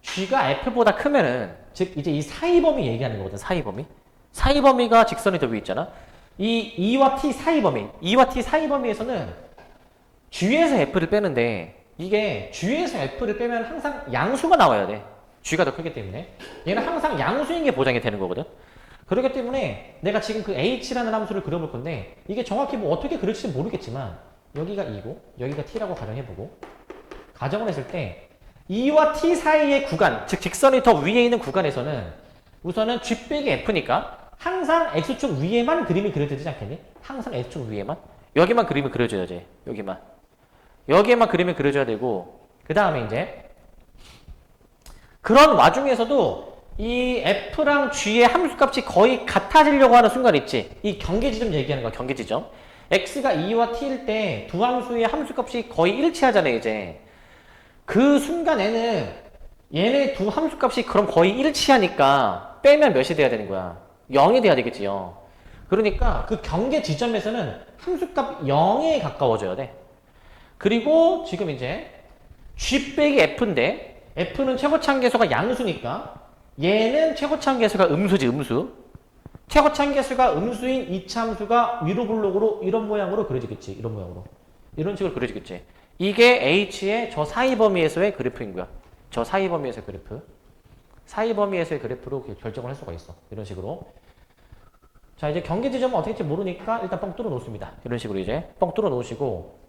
S1: G가 F보다 크면은 즉 이제 이 사이범위 얘기하는 거거든. 사이범위. 사이범위가 직선이 더 위에 있잖아. 이 2와 T 사이범위. 2와 T 사이범위에서는 G에서 F를 빼는데 이게 G에서 F를 빼면 항상 양수가 나와야 돼. G가 더 크기 때문에. 얘는 항상 양수인 게 보장이 되는 거거든. 그렇기 때문에 내가 지금 그 H라는 함수를 그려볼 건데 이게 정확히 뭐 어떻게 그릴지 모르겠지만 여기가 2고 여기가 T라고 가정해보고 가정을 했을 때 2와 T 사이의 구간, 즉 직선이 더 위에 있는 구간에서는 우선은 G 빼기 F니까 항상 X축 위에만 그림이 그려지지 않겠니? 항상 X축 위에만? 여기만 그림이 그려져야지. 여기만. 여기에만 그림이 그려져야 되고 그 다음에 이제 그런 와중에서도 이 F랑 G의 함수값이 거의 같아지려고 하는 순간 있지. 이 경계지점 얘기하는 거야. 경계지점. X가 2와 T일 때 두 함수의 함수값이 거의 일치하잖아요. 이제. 그 순간에는 얘네 두 함수값이 그럼 거의 일치하니까 빼면 몇이 돼야 되는 거야? 0이 돼야 되겠지. 0. 그러니까 그 경계 지점에서는 함수값 0에 가까워져야 돼. 그리고 지금 이제 G 빼기 F인데 F는 최고차항계수가 양수니까 얘는 최고차항계수가 음수지. 음수. 최고차항계수가 음수인 이차함수가 위로 블록으로 이런 모양으로 그려지겠지. 이런 모양으로. 이런 식으로 그려지겠지. 이게 H의 저 사이범위에서의 그래프인 거야. 저 사이범위에서의 그래프. 사이범위에서의 그래프로 결정을 할 수가 있어. 이런 식으로. 자, 이제 경계 지점은 어떻게 될지 모르니까 일단 뻥 뚫어 놓습니다. 이런 식으로 이제 뻥 뚫어 놓으시고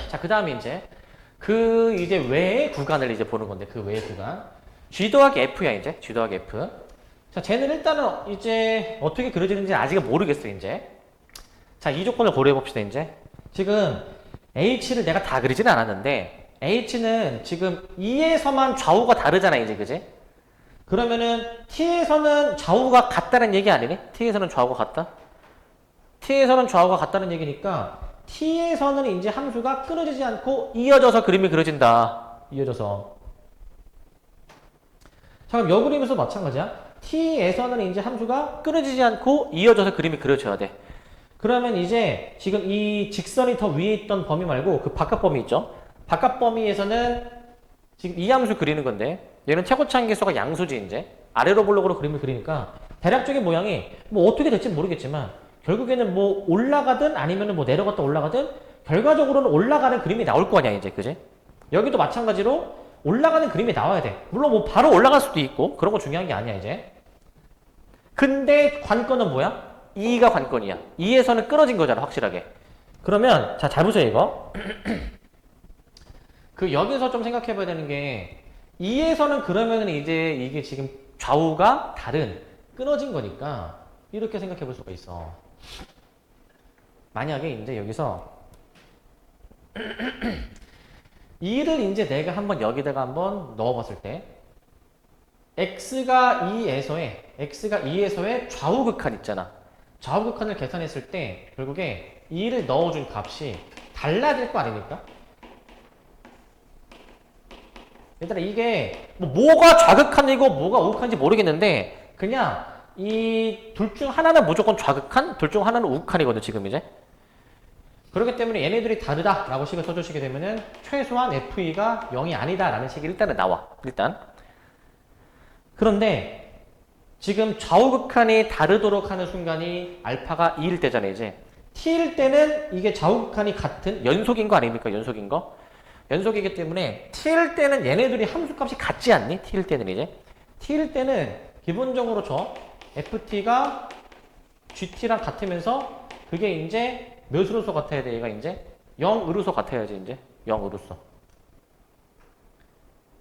S1: 자, 그 다음에 이제 이제 외의 구간을 이제 보는 건데 그 외의 구간. G 더하기 F야 이제. G 더하기 F. 자, 쟤는 일단은 이제 어떻게 그려지는지 아직은 모르겠어 이제. 자, 이 조건을 고려해 봅시다 이제. 지금 H를 내가 다 그리지는 않았는데 H는 지금 2에서만 좌우가 다르잖아 이제 그지? 그러면은 T에서는 좌우가 같다는 얘기 아니니? T에서는 좌우가 같다? T에서는 좌우가 같다는 얘기니까 T에서는 이제 함수가 끊어지지 않고 이어져서 그림이 그려진다. 이어져서. 자, 그럼 여 그림에서 마찬가지야. T에서는 이제 함수가 끊어지지 않고 이어져서 그림이 그려져야 돼. 그러면 이제 지금 이 직선이 더 위에 있던 범위 말고 그 바깥 범위 있죠? 바깥 범위에서는 지금 이 함수 그리는 건데 얘는 최고차항계수가 양수지 이제. 아래로 블록으로 그림을 그리니까 대략적인 모양이 뭐 어떻게 될지 모르겠지만 결국에는 뭐 올라가든 아니면은 뭐 내려갔다 올라가든 결과적으로는 올라가는 그림이 나올 거 아니야 이제 그지? 여기도 마찬가지로 올라가는 그림이 나와야 돼. 물론 뭐 바로 올라갈 수도 있고 그런 거 중요한 게 아니야 이제. 근데 관건은 뭐야? 2가 관건이야. 2에서는 끊어진 거잖아 확실하게. 그러면 자, 잘 보세요 이거. 여기서 좀 생각해 봐야 되는 게 2에서는 그러면은 이제 이게 지금 좌우가 다른 끊어진 거니까 이렇게 생각해 볼 수가 있어. 만약에 이제 여기서 2를 이제 내가 한번 여기다가 한번 넣어 봤을 때 X가 2에서의 좌우극한 있잖아. 좌우극한을 계산했을 때 결국에 2를 넣어준 값이 달라질 거 아닙니까? 얘들아 이게 뭐가 좌극한이고 뭐가 우극한인지 모르겠는데 그냥 이 둘 중 하나는 무조건 좌극한, 둘 중 하나는 우극한이거든 지금 이제. 그렇기 때문에 얘네들이 다르다라고 식을 써주시게 되면은 최소한 FE가 0이 아니다라는 식이 일단은 나와. 일단. 그런데 지금 좌우극한이 다르도록 하는 순간이 알파가 2일 때잖아요 이제. t일 때는 이게 좌우극한이 같은 연속인 거 아닙니까? 연속인 거. 연속이기 때문에 t일 때는 얘네들이 함수값이 같지 않니? t일 때는 이제. t일 때는 기본적으로 저 ft가 gt랑 같으면서 그게 이제 몇으로서 같아야 돼? 얘가 이제 0으로서 같아야지 이제. 0으로서.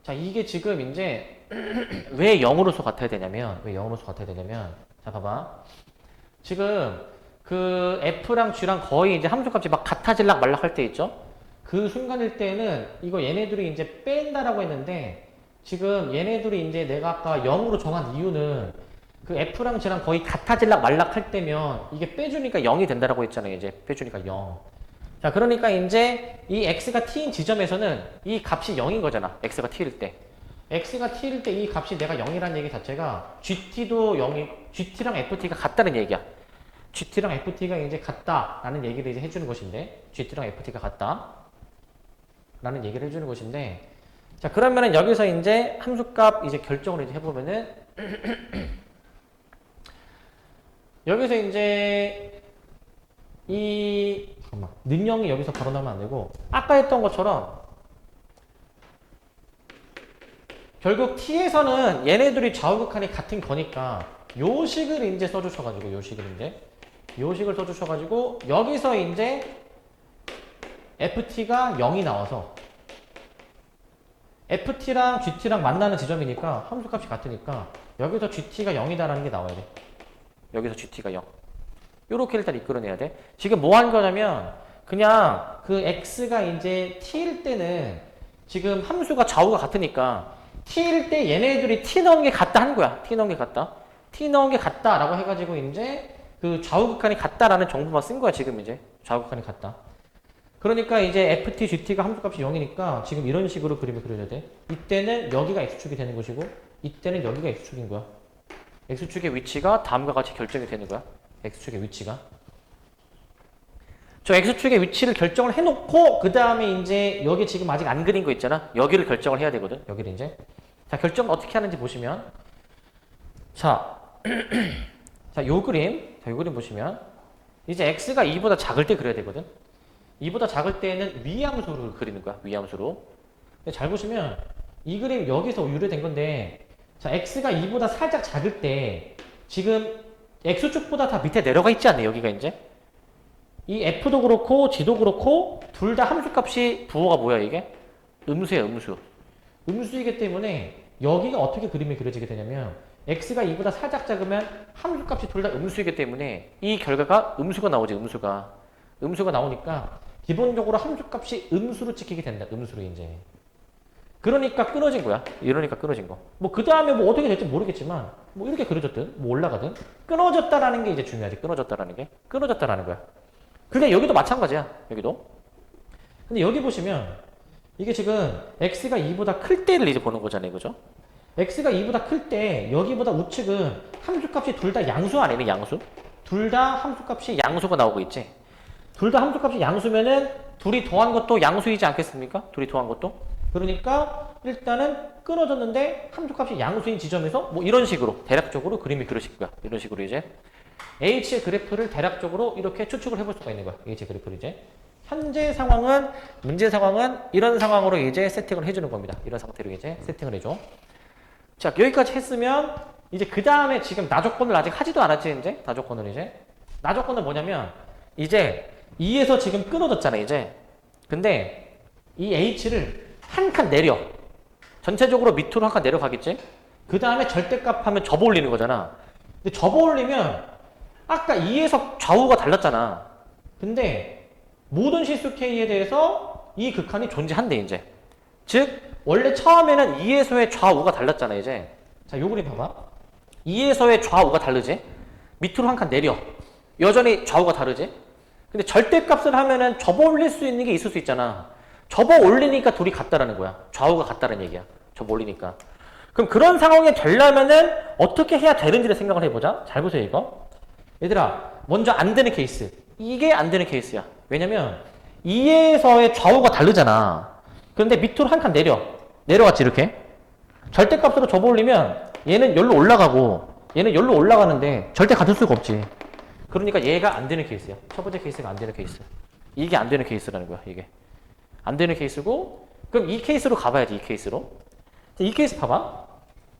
S1: 자, 이게 지금 이제 왜 0으로서 같아야 되냐면 자, 봐봐. 지금 그 F랑 G랑 거의 이제 함수값이 막 같아질락 말락 할 때 있죠? 그 순간일 때는 이거 얘네들이 이제 뺀다라고 했는데 지금 얘네들이 이제 내가 아까 0으로 정한 이유는 그 F랑 G랑 거의 같아질락 말락 할 때면 이게 빼주니까 0이 된다라고 했잖아요. 이제 빼주니까 0. 자, 그러니까 이제 이 x가 t인 지점에서는 이 값이 0인 거잖아. x가 t일 때. x가 t일 때 이 값이 내가 0이라는 얘기 자체가 gt도 0이, gt랑 ft가 같다는 얘기야. gt랑 ft가 이제 같다라는 얘기를 이제 해주는 것인데, gt랑 ft가 같다. 라는 얘기를 해주는 것인데, 자, 그러면은 여기서 이제 함수값 이제 결정을 이제 해보면은, 여기서 이제 잠깐만. 능령이 여기서 바로 나오면 안 되고 아까 했던 것처럼 결국 t에서는 얘네들이 좌우극한이 같은 거니까 요 식을 이제 써주셔가지고 요 식을 써주셔가지고 여기서 이제 ft가 0이 나와서 ft랑 gt랑 만나는 지점이니까 함수값이 같으니까 여기서 gt가 0이다라는 게 나와야 돼. 여기서 gt가 0. 요렇게 일단 이끌어내야 돼. 지금 뭐 한 거냐면 그냥 그 x가 이제 t일 때는 지금 함수가 좌우가 같으니까 t일 때 얘네들이 t 넣은 게 같다 한 거야. t 넣은 게 같다. t 넣은 게 같다라고 해가지고 이제 그 좌우극한이 같다라는 정보만 쓴 거야. 지금 이제 좌우극한이 같다. 그러니까 이제 ft, gt가 함수값이 0이니까 지금 이런 식으로 그림을 그려야 돼. 이때는 여기가 x축이 되는 것이고 이때는 여기가 x축인 거야. x축의 위치가 다음과 같이 결정이 되는 거야. x축의 위치가. 저 x축의 위치를 결정을 해놓고 그 다음에 이제 여기 지금 아직 안 그린 거 있잖아. 여기를 결정을 해야 되거든. 여기를 이제. 자, 결정 어떻게 하는지 보시면 자, 자, 요 그림 보시면 이제 x가 2보다 작을 때 그려야 되거든. 2보다 작을 때는 위함수를 그리는 거야. 위함수로. 잘 보시면 이 그림 여기서 유래된 건데 자, x가 2보다 살짝 작을 때 지금 x축보다 다 밑에 내려가 있지 않네. 여기가 이제. 이 f도 그렇고 g도 그렇고 둘 다 함수값이 부호가 뭐야 이게? 음수야, 음수. 음수이기 때문에 여기가 어떻게 그림이 그려지게 되냐면 x가 2보다 살짝 작으면 함수값이 둘 다 음수이기 때문에 이 결과가 음수가 나오지. 음수가 나오니까 기본적으로 함수값이 음수로 찍히게 된다. 음수로 이제. 그러니까 끊어진 거야. 이러니까 끊어진 거. 뭐 그 다음에 뭐 어떻게 될지 모르겠지만 뭐 이렇게 그려졌든 뭐 올라가든 끊어졌다라는 게 이제 중요하지. 끊어졌다라는 거야. 그게 여기도 마찬가지야. 여기도. 근데 여기 보시면 이게 지금 x가 2보다 클 때를 이제 보는 거잖아요. 그죠? x가 2보다 클 때 여기보다 우측은 함수값이 둘 다 양수 아니니 양수? 둘 다 함수값이 양수가 나오고 있지. 둘 다 함수값이 양수면은 둘이 더한 것도 양수이지 않겠습니까? 둘이 더한 것도. 그러니까 일단은 끊어졌는데 함수값이 양수인 지점에서 뭐 이런 식으로 대략적으로 그림이 그려질 거야. 이런 식으로 이제 H의 그래프를 대략적으로 이렇게 추측을 해볼 수가 있는 거야. H의 그래프를 이제. 현재 상황은, 문제 상황은 이런 상황으로 이제 세팅을 해주는 겁니다. 이런 상태로 이제 세팅을 해줘. 자, 여기까지 했으면 이제 그 다음에 지금 나조건을 아직 하지도 않았지, 이제. 나조건을 이제. 나조건은 뭐냐면 이제 2에서 지금 끊어졌잖아, 이제. 근데 이 H를 한 칸 내려. 전체적으로 밑으로 한 칸 내려가겠지? 그 다음에 절대값 하면 접어 올리는 거잖아. 근데 접어 올리면 아까 2에서 좌우가 달랐잖아. 근데 모든 실수 K에 대해서 이 극한이 존재한대, 이제. 즉, 원래 처음에는 2에서의 좌우가 달랐잖아, 이제. 자, 요 그림 봐봐. 2에서의 좌우가 다르지? 밑으로 한 칸 내려. 여전히 좌우가 다르지? 근데 절대값을 하면은 접어 올릴 수 있는 게 있을 수 있잖아. 접어 올리니까 둘이 같다라는 거야. 좌우가 같다는 얘기야. 접어 올리니까. 그럼 그런 상황이 되려면은 어떻게 해야 되는지를 생각을 해보자. 잘 보세요, 이거. 얘들아, 먼저 안 되는 케이스. 이게 안 되는 케이스야. 왜냐면 2에서의 좌우가 다르잖아. 그런데 밑으로 한 칸 내려갔지, 이렇게. 절대값으로 접어 올리면 얘는 여기로 올라가고 얘는 여기로 올라가는데 절대 같을 수가 없지. 그러니까 얘가 안 되는 케이스야. 첫 번째 케이스가 안 되는 케이스. 이게 안 되는 케이스라는 거야, 이게. 안 되는 케이스고, 그럼 이 케이스로 가봐야지, 이 케이스로. 이 케이스 봐봐.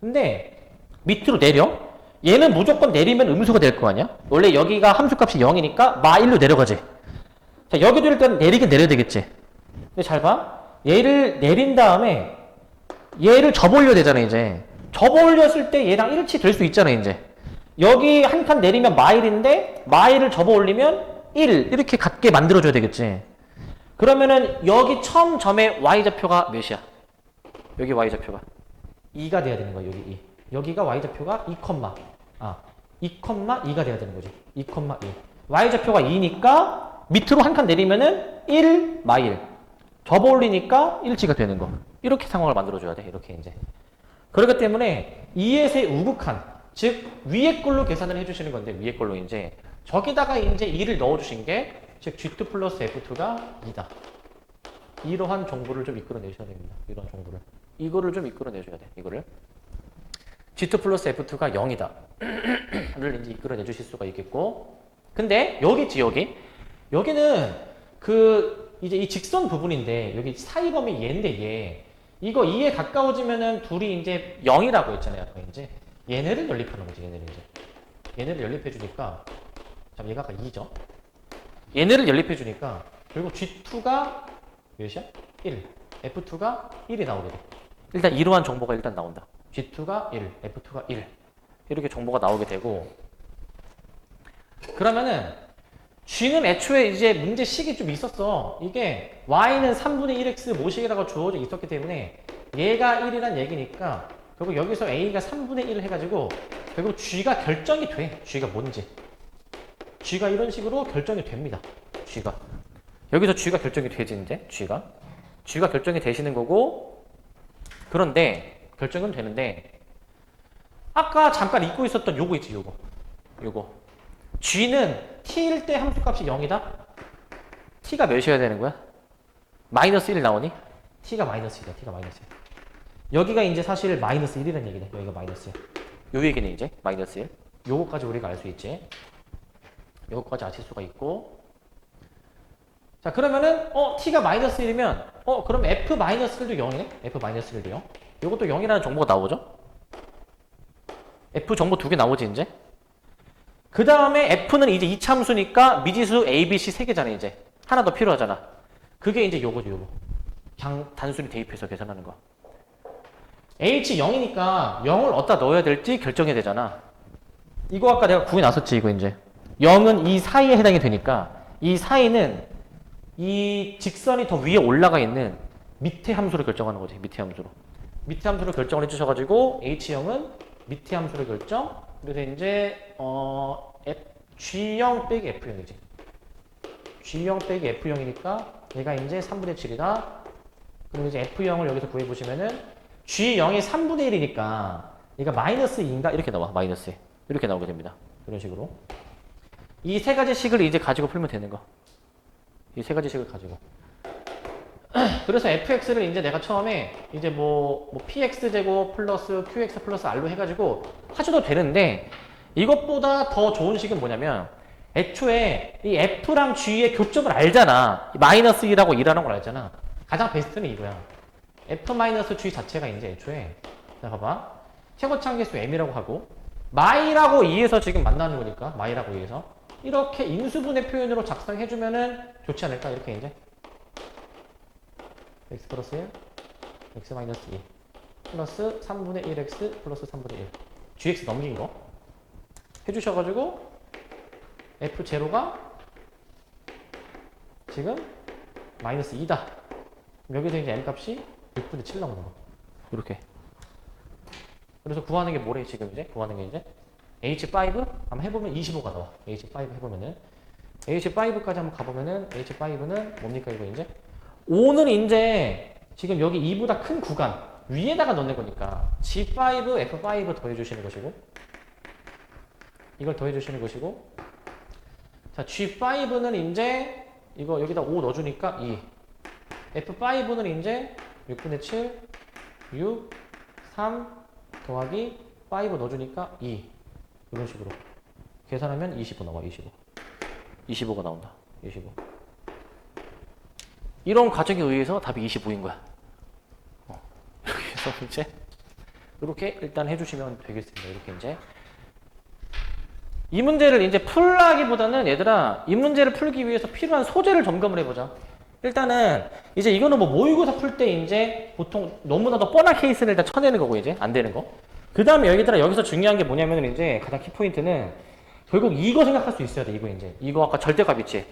S1: 근데 밑으로 내려. 얘는 무조건 내리면 음수가 될 거 아니야? 원래 여기가 함수값이 0이니까 마1로 내려가지. 자, 여기도 일단 내리긴 내려야 되겠지. 근데 잘 봐. 얘를 내린 다음에 얘를 접어올려야 되잖아, 이제. 접어올렸을 때 얘랑 일치 될 수 있잖아, 이제. 여기 한 칸 내리면 마1인데 마1을 접어올리면 1 이렇게 같게 만들어줘야 되겠지. 그러면은 여기 처음 점의 y좌표가 몇이야? 여기 y좌표가 2가 돼야 되는 거야, 여기 2. 여기가 y좌표가 2,2가 돼야 되는 거지. 2,2. y좌표가 2니까 밑으로 한 칸 내리면은 1, 마1. 접어올리니까 일치가 되는 거. 이렇게 상황을 만들어줘야 돼, 이렇게 이제. 그렇기 때문에 2에서의 우극한, 즉 위에 걸로 계산을 해주시는 건데 위에 걸로 이제 저기다가 이제 2를 넣어주신 게 즉 G2 플러스 F2가 2다. 이러한 정보를 좀 이끌어내셔야 됩니다. 이런 정보를. 이거를 좀 이끌어내줘야 돼. 이거를. G2 플러스 F2가 0이다. 를 이제 이끌어내주실 수가 있겠고. 근데 여기 있지, 여기. 여기는 이제 이 직선 부분인데 여기 사이범위 얘인데 얘. 이거 2에 가까워지면은 둘이 이제 0이라고 했잖아요. 이제. 얘네를 연립하는 거지, 얘네를 이제. 얘네를 연립해주니까, 자, 얘가 아까 2죠? 얘네를 연립해주니까, 결국 G2가 몇이야? 1. F2가 1이 나오게 돼. 일단 이러한 정보가 일단 나온다. G2가 1, F2가 1. 이렇게 정보가 나오게 되고, 그러면은, G는 애초에 이제 문제식이 좀 있었어. 이게 Y는 3분의 1X 모식이라고 주어져 있었기 때문에, 얘가 1이란 얘기니까, 결국 여기서 A가 3분의 1을 해가지고 결국 G가 결정이 돼. G가 뭔지. G가 이런 식으로 결정이 됩니다. G가. 여기서 G가 결정이 되지 이제. G가 결정이 되시는 거고 그런데 결정은 되는데 아까 잠깐 잊고 있었던 요거 있지 요거. G는 T일 때 함수값이 0이다? T가 몇이어야 되는 거야? 마이너스 1 나오니? T가 마이너스 1이야. T가 마이너스 1. 여기가 이제 사실 마이너스 1이라는 얘기네. 여기가 마이너스 1. 요 얘기는 이제 마이너스 1. 요거까지 우리가 알 수 있지. 요거까지 아실 수가 있고. 자, 그러면은 t가 마이너스 1이면 그럼 f 마이너스 1도 0이네. f 마이너스 1도 0. 요것도 0이라는 정보가 나오죠. f 정보 두 개 나오지 이제. 그 다음에 f는 이제 이차함수니까 미지수 a, b, c 세 개잖아 이제. 하나 더 필요하잖아. 그게 이제 요거죠, 요거. 그냥 단순히 대입해서 계산하는 거. h 0이니까 0을 어디다 넣어야 될지 결정해야 되잖아. 이거 아까 내가 구해놨었지, 이거 이제. 0은 이 사이에 해당이 되니까 이 사이는 이 직선이 더 위에 올라가 있는 밑에 함수를 결정하는 거지, 밑에 함수로. 밑에 함수를 결정을 해주셔가지고 H0은 밑에 함수를 결정. 그래서 이제 G0 빼기 F0이지. G0 빼기 F0이니까 얘가 이제 3분의 7이다. 그럼 이제 F0을 여기서 구해보시면은 G0이 3분의 1이니까 얘가 마이너스 2인가? 이렇게 나와. 마이너스 2. 이렇게 나오게 됩니다. 이런 식으로. 이 세 가지 식을 이제 가지고 풀면 되는 거. 이 세 가지 식을 가지고. 그래서 fx를 이제 내가 처음에 이제 뭐 px제곱 플러스 qx 플러스 r로 해가지고 하셔도 되는데 이것보다 더 좋은 식은 뭐냐면 애초에 이 f랑 g의 교점을 알잖아. 마이너스 2라고 2라는 걸 알잖아. 가장 베스트는 이거야. f-g 자체가 이제 애초에 자 봐봐. 최고차항계수 m이라고 하고 마이라고 2에서 지금 만나는 거니까 마이라고 2에서 이렇게 인수분해 표현으로 작성해주면은 좋지 않을까? 이렇게 이제 x 플러스 1 x 마이너스 2 플러스 3분의 1x 플러스 3분의 1 gx 넘긴 거 해주셔가지고 f0가 지금 마이너스 2다. 여기서 이제 m값이 6분의 7 나오는 거. 이렇게. 그래서 구하는 게 뭐래, 지금 이제? 구하는 게 이제? H5? 한번 해보면 25가 나와. H5 해보면은. H5까지 한번 가보면은, H5는 뭡니까, 이거 이제? 5는 이제, 지금 여기 2보다 큰 구간, 위에다가 넣는 거니까, G5, F5 더해주시는 것이고, 이걸 더해주시는 것이고, 자, G5는 이제, 이거 여기다 5 넣어주니까 2. F5는 이제 6분의 7, 6, 3 더하기 5 넣어주니까 2. 이런 식으로 계산하면 25 나와, 25. 25가 나온다. 25. 이런 과정에 의해서 답이 25인 거야. 이렇게 해서 이제 이렇게 일단 해주시면 되겠습니다. 이렇게 이제 이 문제를 이제 풀라기보다는 얘들아 이 문제를 풀기 위해서 필요한 소재를 점검을 해보자. 일단은 이제 이거는 뭐 모의고사 풀 때 이제 보통 너무나도 뻔한 케이스를 일단 쳐내는 거고 이제 안 되는 거. 그 다음에 여기들아 여기서 중요한 게 뭐냐면은 이제 가장 키포인트는 결국 이거 생각할 수 있어야 돼. 이거 이제 이거 아까 절대값 있지.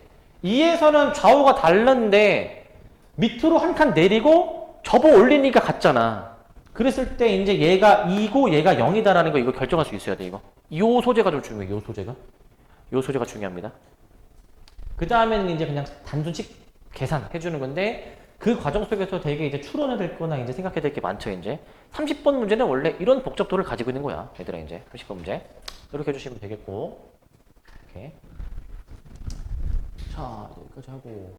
S1: 2에서는 좌우가 다른데 밑으로 한 칸 내리고 접어 올리니까 같잖아. 그랬을 때 이제 얘가 2고 얘가 0이다라는 거 이거 결정할 수 있어야 돼. 이거. 요 소재가 좀 중요해. 요 소재가. 요 소재가 중요합니다. 그 다음에는 이제 그냥 단순식 계산해 주는 건데 그 과정 속에서 되게 이제 추론해야 될 거나 이제 생각해야 될 게 많죠. 이제 30번 문제는 원래 이런 복잡도를 가지고 있는 거야. 얘들아 이제 30번 문제 이렇게 해주시면 되겠고. 이렇게. 자 여기까지 하고.